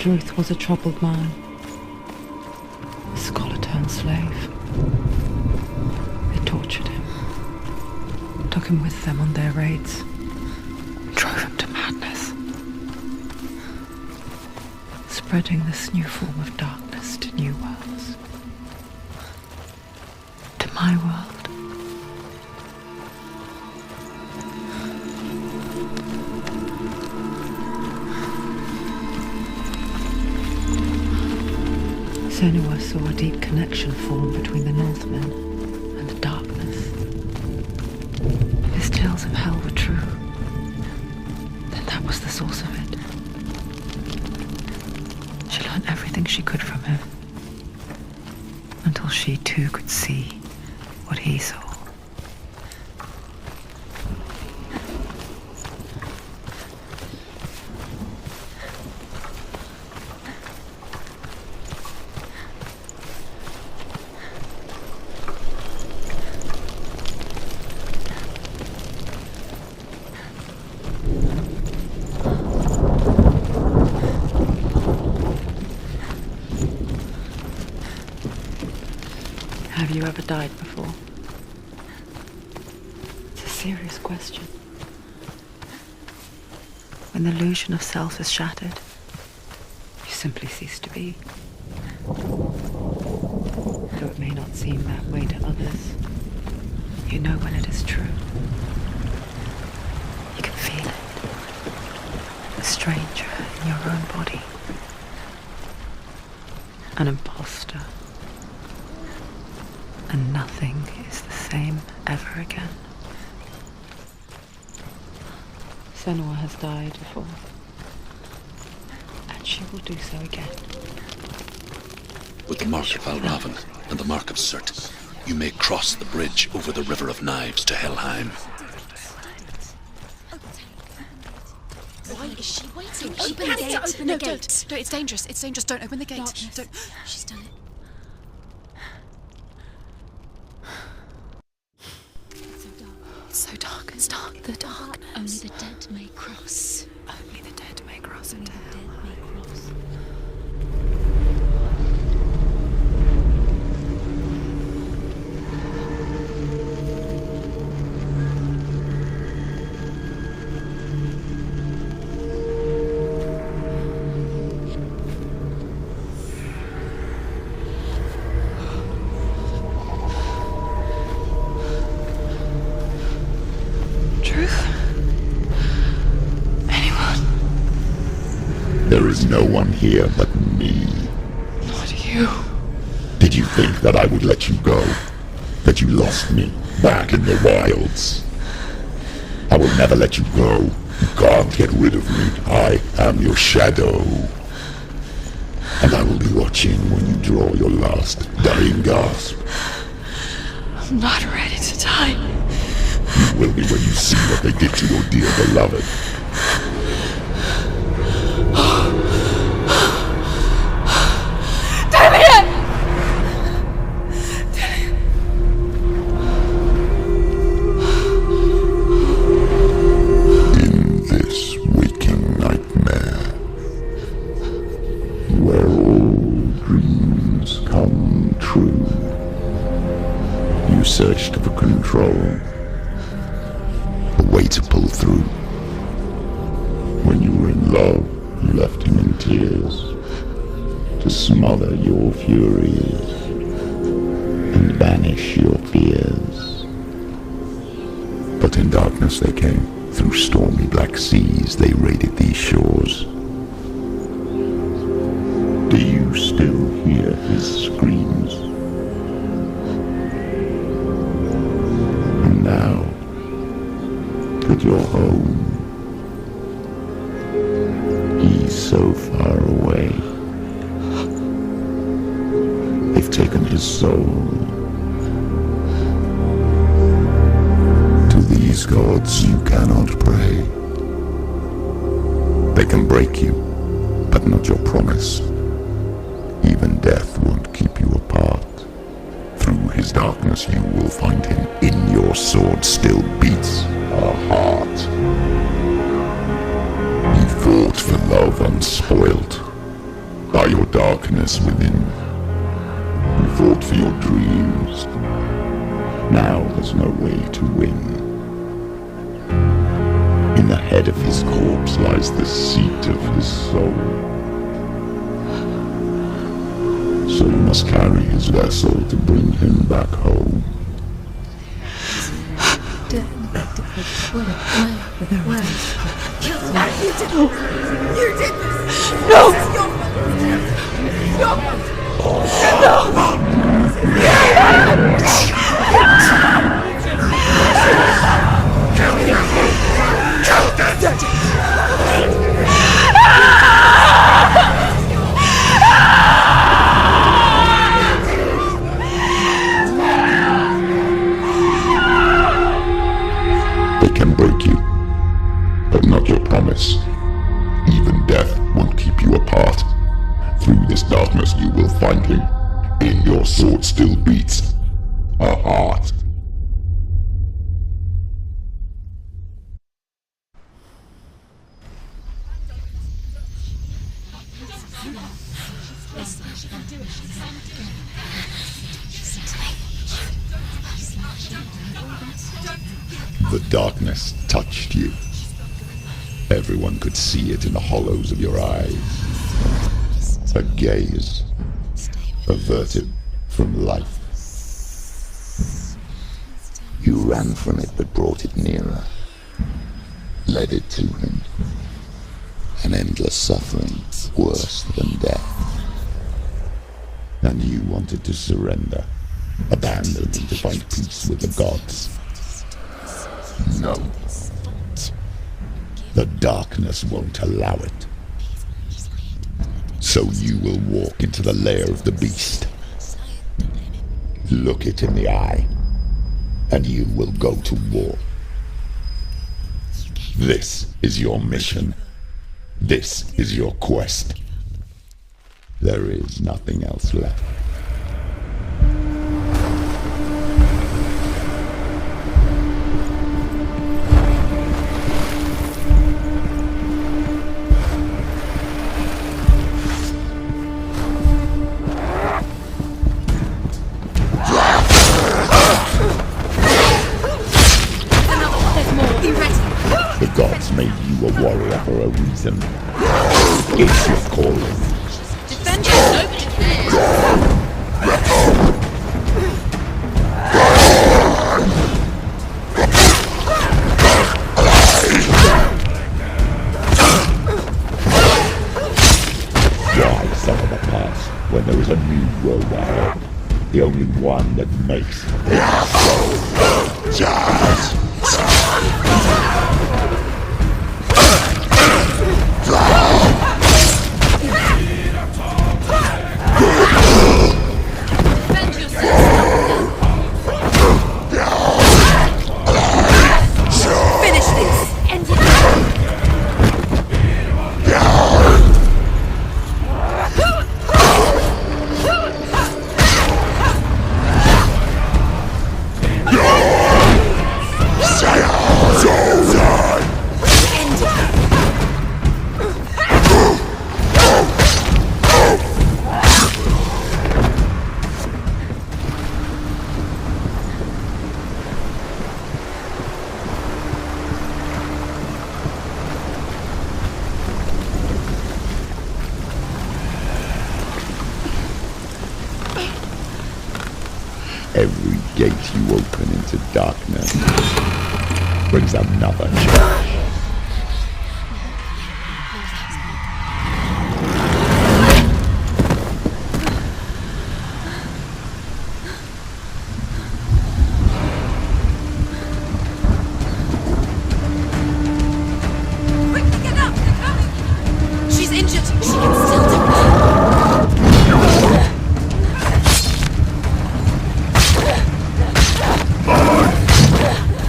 truth was a troubled man, a scholar turned slave. They tortured him, took him with them on their raids, drove him to madness, spreading this new form of darkness to new worlds. To my world. Senua saw a deep connection form between the Northmen and the darkness. His tales of hell were true. Then that was the source of it. She learned everything she could from him, until she too could see what he saw. Have you ever died before? It's a serious question. When the illusion of self is shattered, you simply cease to be. Though it may not seem that way to others, you know when it is true. You can feel it. A stranger in your own body. An imposter. And nothing is the same ever again. Senua has died before, and she will do so again. With the mark of Valravan and the mark of Surt, you may cross the bridge over the River of Knives to Helheim. Why is she waiting? She Open the has gate. to open the No, gate. don't. It's dangerous. It's dangerous. Don't open the gate. Darkness. Don't. She's done it. It's so dark. It's dark. The darkness. Only the dead may cross. Only the dead may cross Only into the hell. dead may cross. There is no one here but me. Not you. Did you think that I would let you go? That you lost me back in the wilds? I will never let you go. You can't get rid of me. I am your shadow. And I will be watching when you draw your last dying gasp. I'm not ready to die. You will be when you see what they did to your dear beloved. In this waking nightmare, where all dreams come true, you searched for control, a way to pull through. When you were in love, you left him in tears, to smother your furies and banish your fears. But in darkness they came, through stormy black seas they raided these shores. Do you still hear his screams? And now that you're home, he's so far away. They've taken his soul. To these gods you cannot pray. They can break you, but not your promise. Even death won't keep you apart. Through his darkness you will find him. In your sword still beats a heart. You fought for love unspoilt, by your darkness within. You fought for your dreams. Now there's no way to win. In the head of his corpse lies the seat of his soul. So you must carry his vessel to bring him back home. Where? You did this! No! This is your fault! They can break you, but not your promise. Even death won't keep you apart. Through this darkness you will find him. In your sword still beats a heart. The darkness touched you. Everyone could see it in the hollows of your eyes. A gaze averted from life. You ran from it but brought it nearer. Led it to him. An endless suffering worse than death. And you wanted to surrender. Abandon and to find peace with the gods. No. The darkness won't allow it. So you will walk into the lair of the beast. Look it in the eye, and you will go to war. This is your mission. This is your quest. There is nothing else left. The gods made you a warrior for a reason. It's your calling. Defend yourself, nobody cares! Why suffer the past when there is a new world ahead? The only one that makes it so. Every gate you open into darkness brings another challenge. Quickly get up! They're coming! She's injured! She can still do it!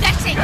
That's it!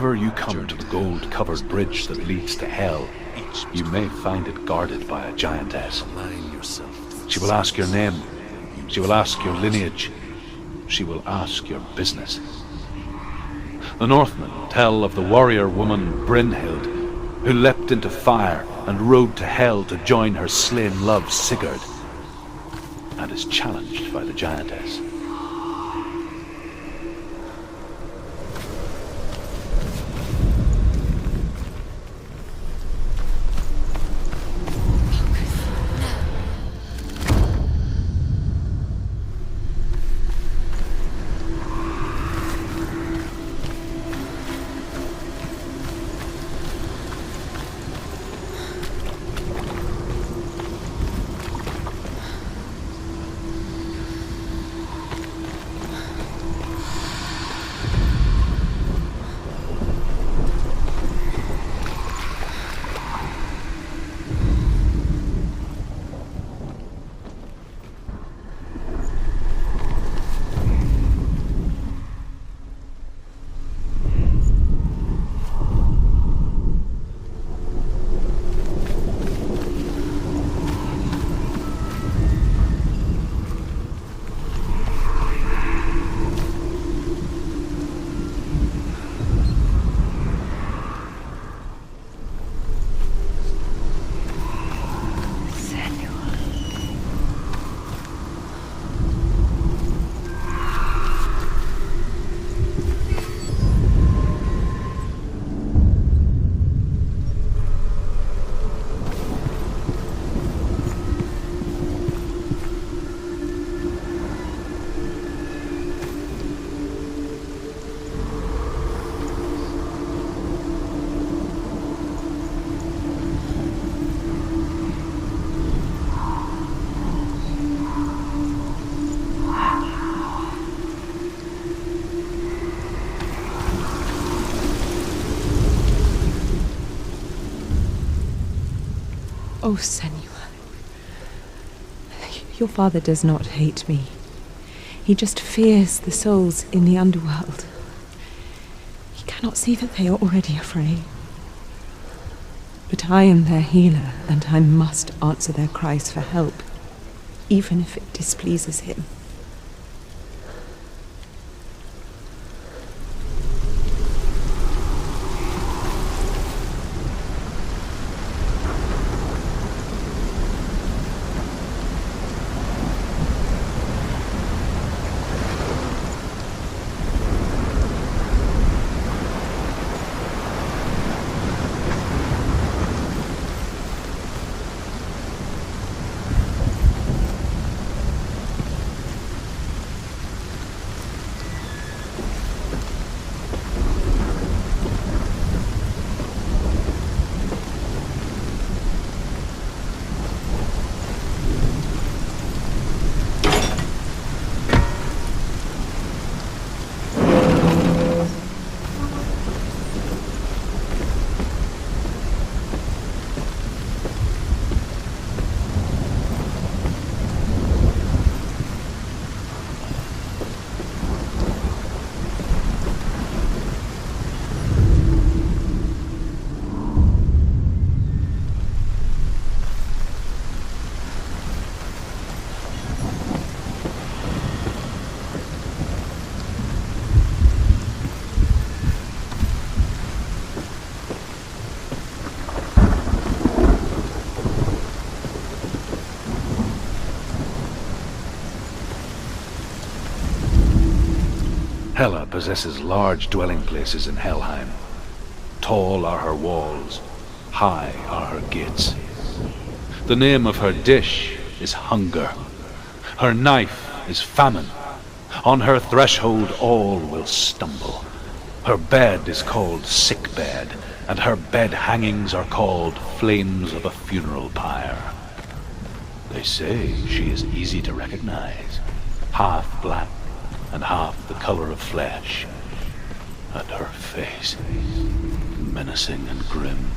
ever you come to the gold-covered bridge that leads to Hell, you may find it guarded by a giantess. She will ask your name. She will ask your lineage. She will ask your business. The Northmen tell of the warrior woman Brynhild, who leapt into fire and rode to Hell to join her slain love Sigurd, and is challenged by the giantess. Oh, Senua. Your father does not hate me. He just fears the souls in the underworld. He cannot see that they are already afraid. But I am their healer, and I must answer their cries for help, even if it displeases him. Hela possesses large dwelling places in Helheim. Tall are her walls, high are her gates. The name of her dish is hunger. Her knife is famine. On her threshold all will stumble. Her bed is called sick bed, and her bed hangings are called flames of a funeral pyre. They say she is easy to recognize, half black and half the color of flesh, and her face menacing and grim.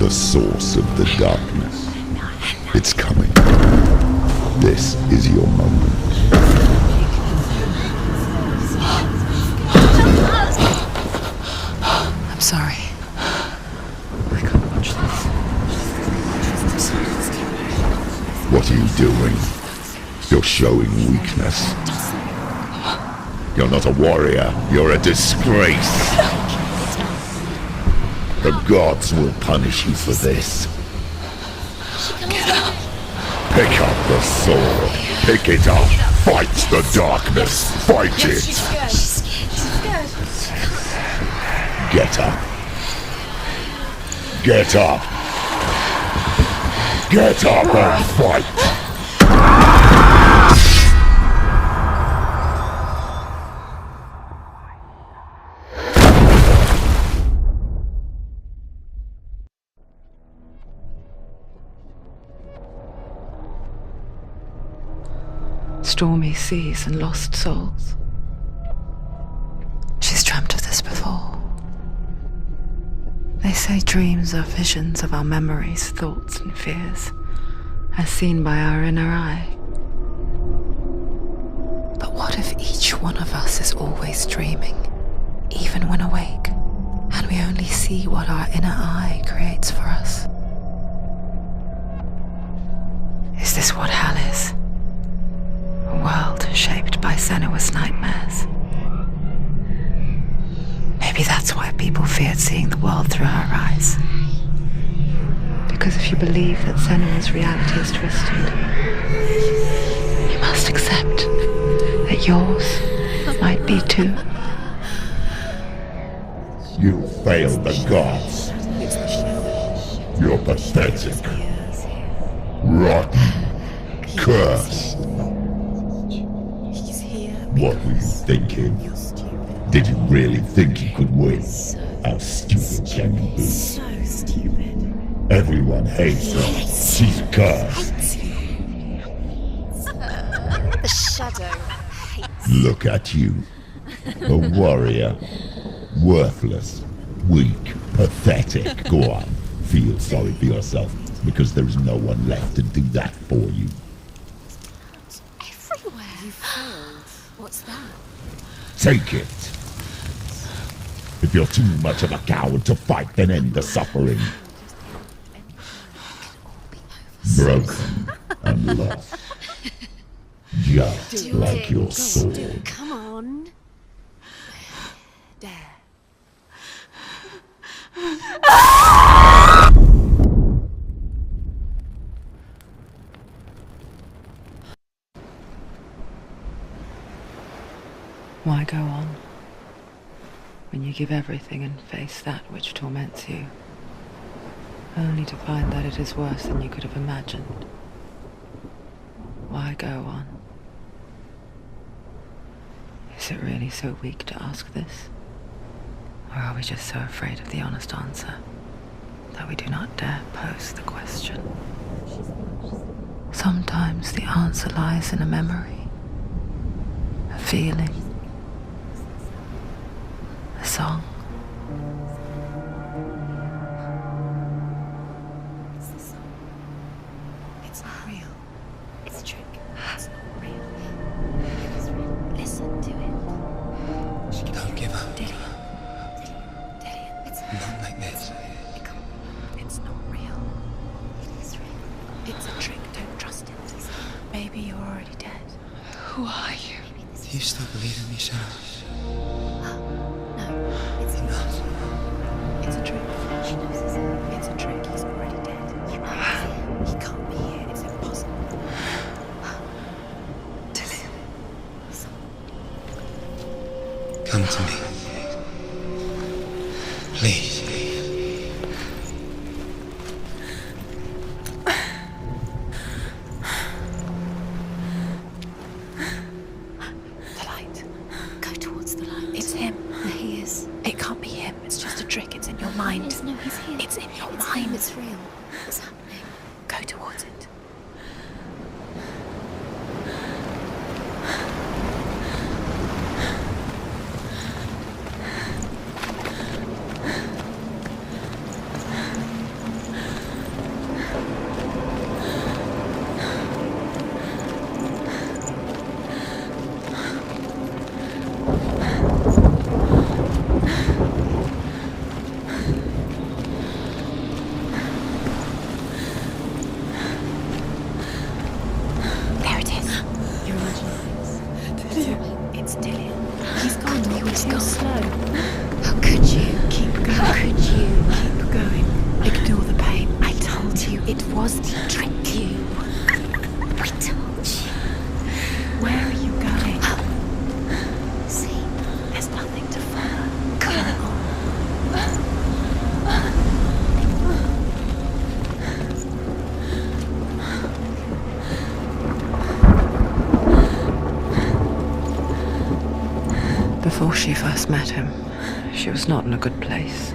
the source of the darkness. It's coming. This is your moment. I'm sorry. I can't watch this. What are you doing? You're showing weakness. You're not a warrior. You're a disgrace. The gods will punish you for this. Pick up the sword. Pick it up. Fight the darkness. Fight it. Get up. Get up. Get up and fight. Stormy seas and lost souls. She's dreamt of this before. They say dreams are visions of our memories, thoughts and fears, as seen by our inner eye. But what if each one of us is always dreaming, even when awake, and we only see what our inner eye creates for us? Is this what hell is? A world shaped by Senua's nightmares. Maybe that's why people feared seeing the world through her eyes. Because if you believe that Senua's reality is twisted, you must accept that yours might be too. You failed the gods. You're pathetic. Rotten. Cursed. What were you thinking? Did you really think you could win? How stupid can you be? So stupid. Everyone hates her. She's cursed. The shadow hates. Look at you. A warrior. Worthless. Weak. Pathetic. Go on. Feel sorry for yourself, because there is no one left to do that for you. Everywhere. You failed. What's that? Take it. If you're too much of a coward to fight, then end the suffering. Broken and lost. Just like your sword. Come on. There. Why go on when you give everything and face that which torments you, only to find that it is worse than you could have imagined? Why go on? Is it really so weak to ask this? Or are we just so afraid of the honest answer that we do not dare pose the question? Sometimes the answer lies in a memory, a feeling, a song. It's not real. It's a trick. It's not real. It's real. Listen to it. Don't give up. Dillian. It's Not like this. It's not real. It is real. It's a trick. Don't trust it. Maybe you're already dead. Who are you? Do you still believe in me, Senua? No, it's not. It's a trick. She knows this. It's a trick. He's already dead. He can't be here. It's impossible. Dillian. Come to me. Please. The light. Go towards the light. It's him. He is. It can't be him. It's just a trick. It's in your mind. No, he's here. It's in your mind. It's real. It's happening. Go towards it. was to trick you. We told you. Where are you going? See, there's nothing to follow. Come on. Before she first met him, she was not in a good place.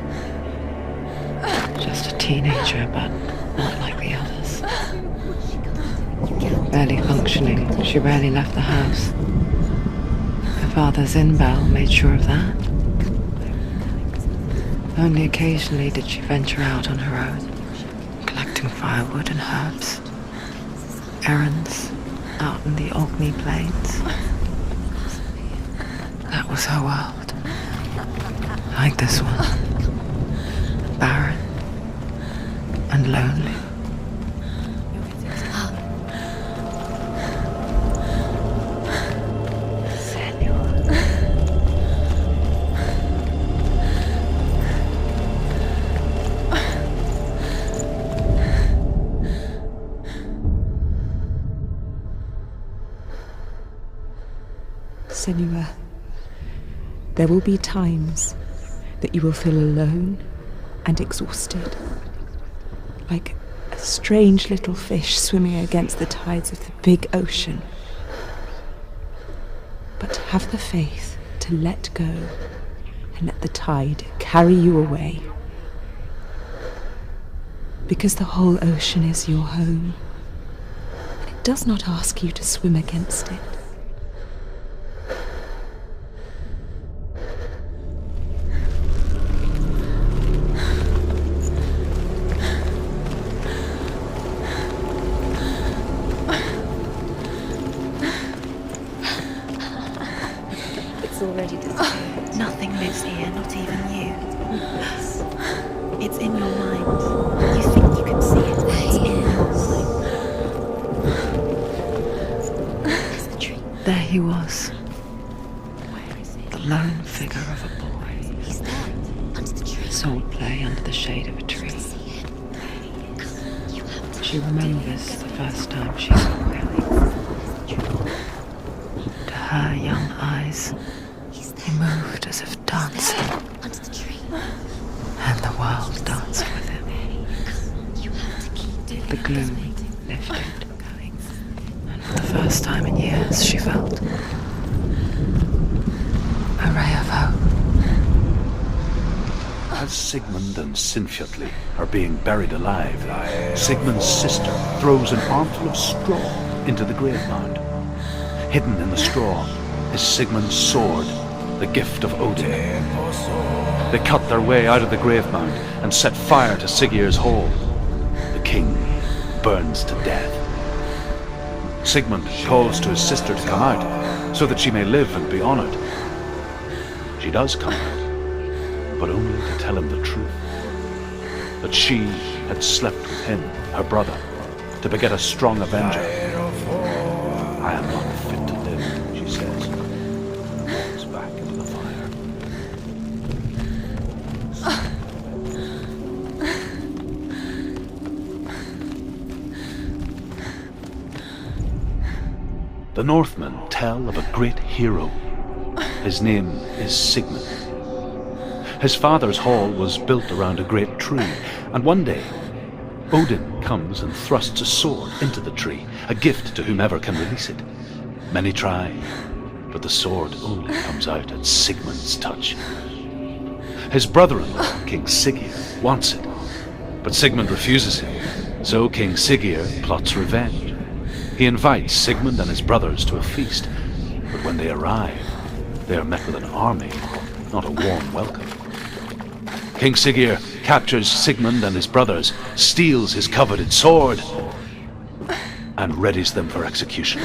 Just a teenager, but not like the others. Barely functioning, she rarely left the house. Her father's in-bell made sure of that. Only occasionally did she venture out on her own, collecting firewood and herbs. Errands out in the Orkney Plains. That was her world. Like this one. Barren and lonely. Senua, there will be times that you will feel alone and exhausted, like a strange little fish swimming against the tides of the big ocean. But have the faith to let go and let the tide carry you away. Because the whole ocean is your home, and it does not ask you to swim against it. Already disappeared. Nothing lives here, not even you. It's in your mind. You think you can see it, but it's in your mind. There's the tree. There he was, Where is it? the lone figure of a boy. He's there, under the tree. Sword play under the shade of a tree. See it. You have to. She remembers the first time she saw him. To her young eyes, he moved as if dancing, Under the tree. and the world danced with him. You have to keep doing The gloom lifted, and for the first time in years she felt a ray of hope. As Sigmund and Sinfjotli are being buried alive, Sigmund's sister throws an armful of straw into the grave mound. Hidden in the straw is Sigmund's sword, the gift of Odin. They cut their way out of the grave mound and set fire to Siggeir's hall. The king burns to death. Sigmund calls to his sister to come out, so that she may live and be honored. She does come out, but only to tell him the truth. That she had slept with him, her brother, to beget a strong avenger. I am not fit to live, she says, and walks back into the fire. The Northmen tell of a great hero. His name is Sigmund. His father's hall was built around a great tree, and one day Odin comes and thrusts a sword into the tree, a gift to whomever can release it. Many try, but the sword only comes out at Sigmund's touch. His brother-in-law, King Siggeir, wants it, but Sigmund refuses him, so King Siggeir plots revenge. He invites Sigmund and his brothers to a feast, but when they arrive, they are met with an army, not a warm welcome. King Siggeir captures Sigmund and his brothers, steals his coveted sword, and readies them for execution.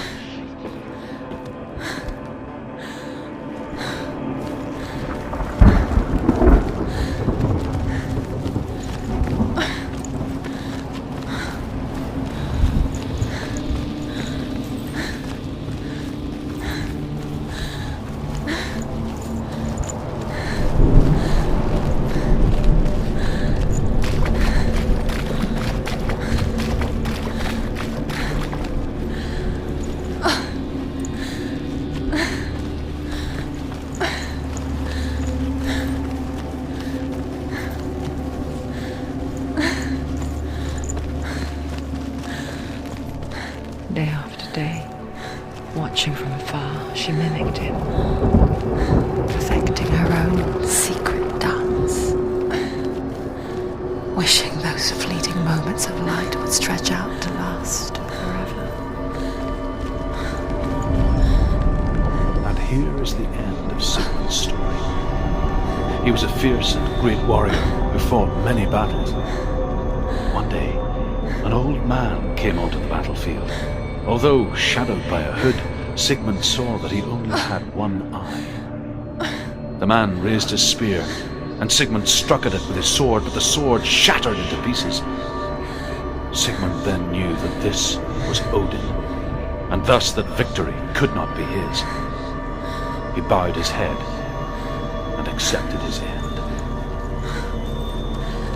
Day after day, watching from afar, she mimicked him, perfecting her own secret dance, wishing those fleeting moments of light would stretch out to last forever. And here is the end of Sigmund's story. He was a fierce and great warrior who fought many battles. One day, an old man came onto the battlefield. Although shadowed by a hood, Sigmund saw that he only had one eye. The man raised his spear, and Sigmund struck at it with his sword, but the sword shattered into pieces. Sigmund then knew that this was Odin, and thus that victory could not be his. He bowed his head and accepted his end.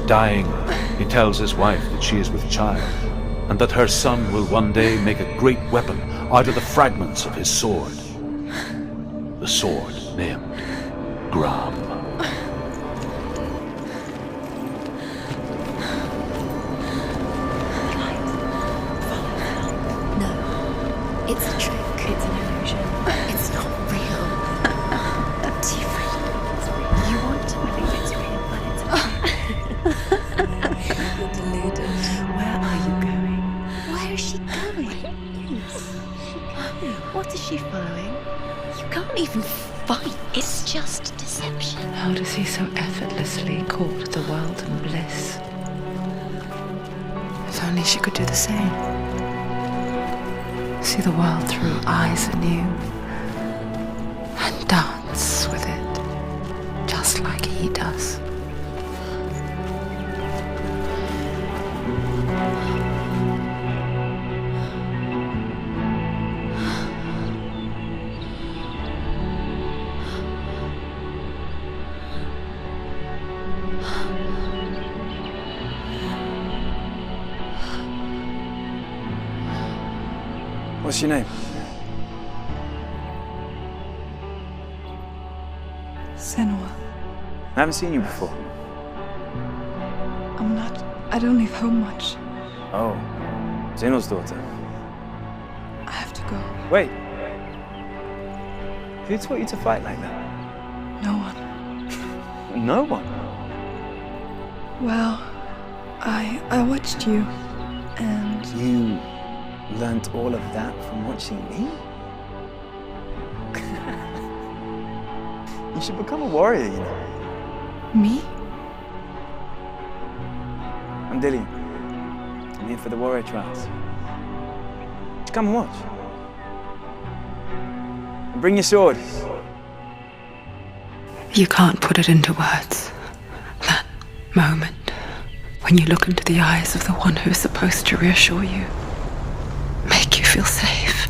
Dying, he tells his wife that she is with child, and that her son will one day make a great weapon out of the fragments of his sword. The sword named Gram. No, it's a trick. It's an illusion. It's not real. Do you really? You want to believe it's real, but it's a trick. You're deluded. Where are you going? Where is she going? What is she following? You can't even fight. It's just deception. How does he so effortlessly court the world and bliss? If only she could do the same. See the world through eyes anew and dance with it, just like he does. What's your name? Senua. I haven't seen you before. I don't leave home much. Oh, Zeno's daughter. I have to go. Wait. Who taught you to fight like that? No one. No one? Well, I watched you, and... You learnt all of that from watching me? You should become a warrior, you know. Me? I'm Dillian. I'm here for the warrior trials. Come and watch. And bring your sword. You can't put it into words. That moment when you look into the eyes of the one who's supposed to reassure you, make you feel safe.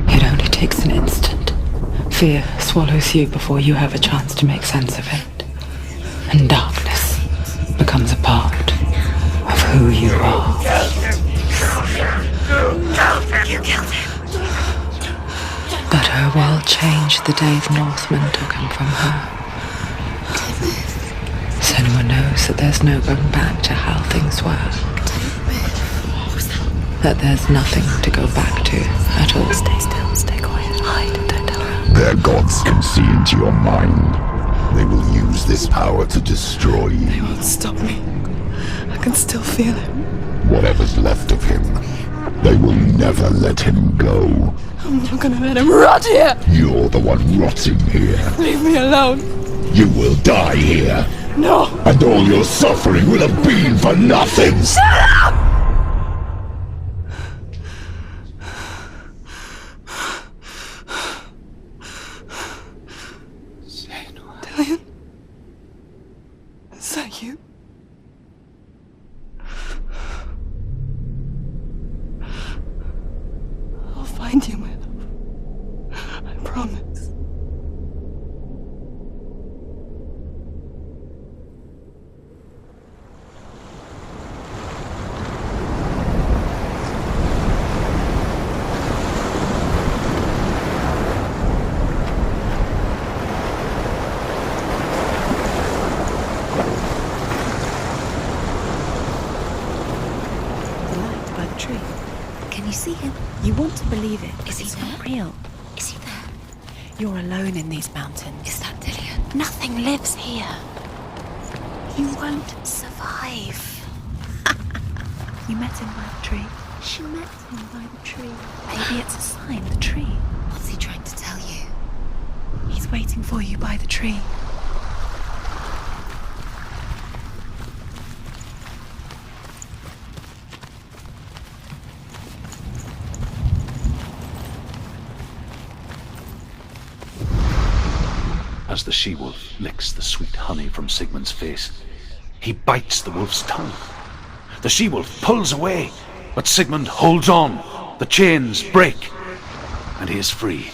It only takes an instant. Fear swallows you before you have a chance to make sense of it. And darkness becomes a part of who you are. You killed him. But her world changed the day the Northmen took him from her. Senua knows that there's no going back to how things were. That there's nothing to go back to at all. Stay still, stay quiet, hide, don't tell her. Their gods can see into your mind. They will use this power to destroy you. They won't stop me. I can still feel him. Whatever's left of him, they will never let him go. I'm not gonna let him rot here. You're the one rotting here. Leave me alone. You will die here. No. And all your suffering will have been for nothing. Shut up! Dillian? Is that you? I'll find you, my love. I promise. Can you see him? You want to believe it. Is he It's there? not real. Is he there? You're alone in these mountains. Is that Dillian? Nothing lives here. You won't survive. You met him by the tree. She met him by the tree. Maybe it's a sign, the tree. What's he trying to tell you? He's waiting for you by the tree. As the she-wolf licks the sweet honey from Sigmund's face, he bites the wolf's tongue. The she-wolf pulls away, but Sigmund holds on. The chains break, and he is free.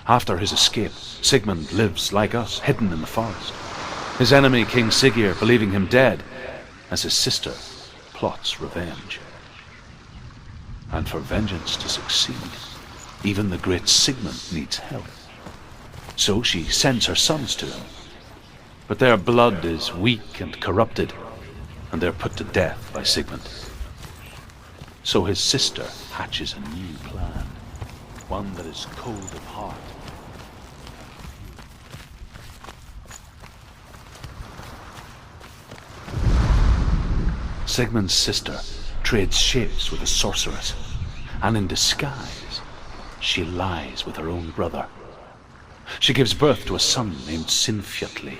After his escape, Sigmund lives like us, hidden in the forest. His enemy, King Siggeir, believing him dead, as his sister plots revenge. And for vengeance to succeed, even the great Sigmund needs help. So she sends her sons to him. But their blood is weak and corrupted, and they're put to death by Sigmund. So his sister hatches a new plan, one that is cold of heart. Sigmund's sister trades shapes with a sorceress, and in disguise, she lies with her own brother. She gives birth to a son named Sinfjotli.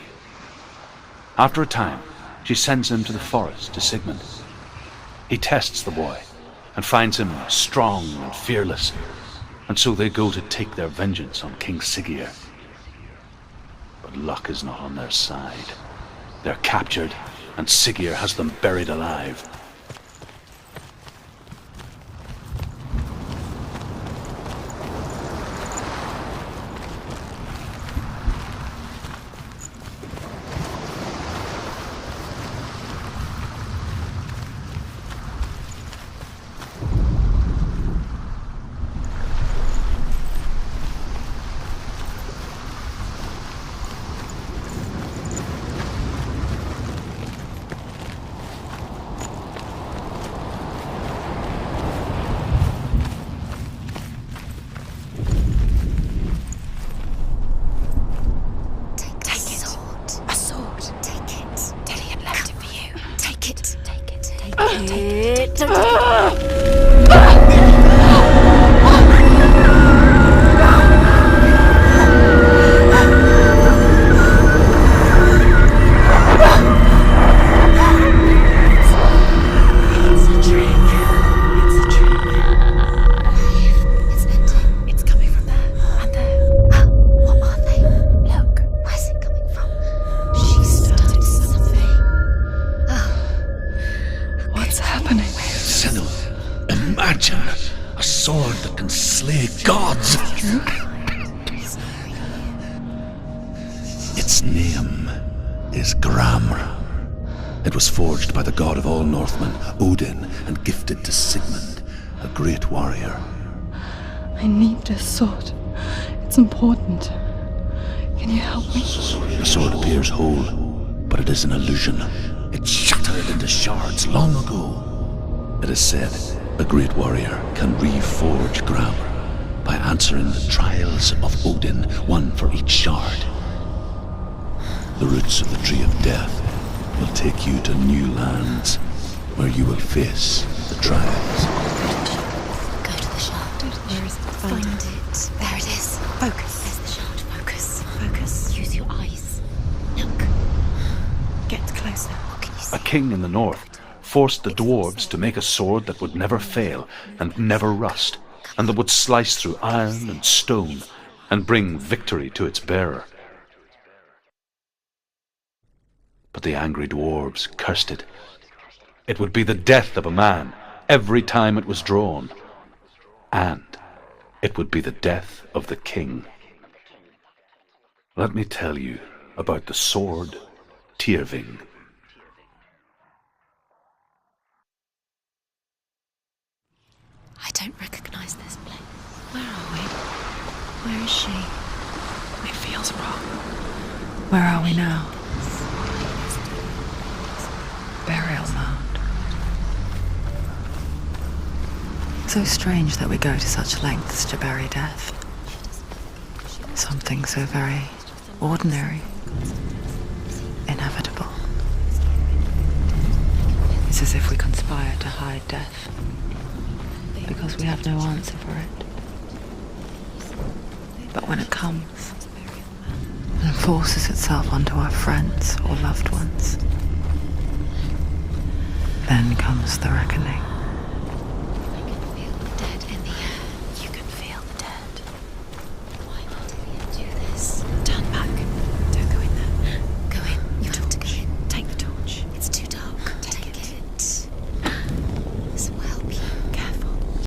After a time, she sends him to the forest to Sigmund. He tests the boy and finds him strong and fearless, and so they go to take their vengeance on King Siggeir. But luck is not on their side. They're captured, and Siggeir has them buried alive. Its name is Gramr. It was forged by the god of all Northmen, Odin, and gifted to Sigmund, a great warrior. I need this sword. It's important. Can you help me? The sword appears whole, but it is an illusion. It shattered into shards long ago. It is said a great warrior can reforge Gramr by answering the trials of Odin, one for each shard. The roots of the Tree of Death will take you to new lands where you will face the trials. Go to the shard. Where is it? Find it. There it is. Focus. There's the shard. Focus. Focus. Use your eyes. Look. Get closer. What can you see? A king in the north forced the dwarves to make a sword that would never fail and never rust, and that would slice through iron and stone and bring victory to its bearer. But the angry dwarves cursed it. It would be the death of a man every time it was drawn. And it would be the death of the king. Let me tell you about the sword Tyrving. I don't recognize this place. Where are we? Where is she? It feels wrong. Where are we now? Burial mound. so strange that we go to such lengths to bury death. Something so very ordinary, inevitable. It's as if we conspire to hide death, because we have no answer for it. But when it comes and forces itself onto our friends or loved ones, then comes the reckoning.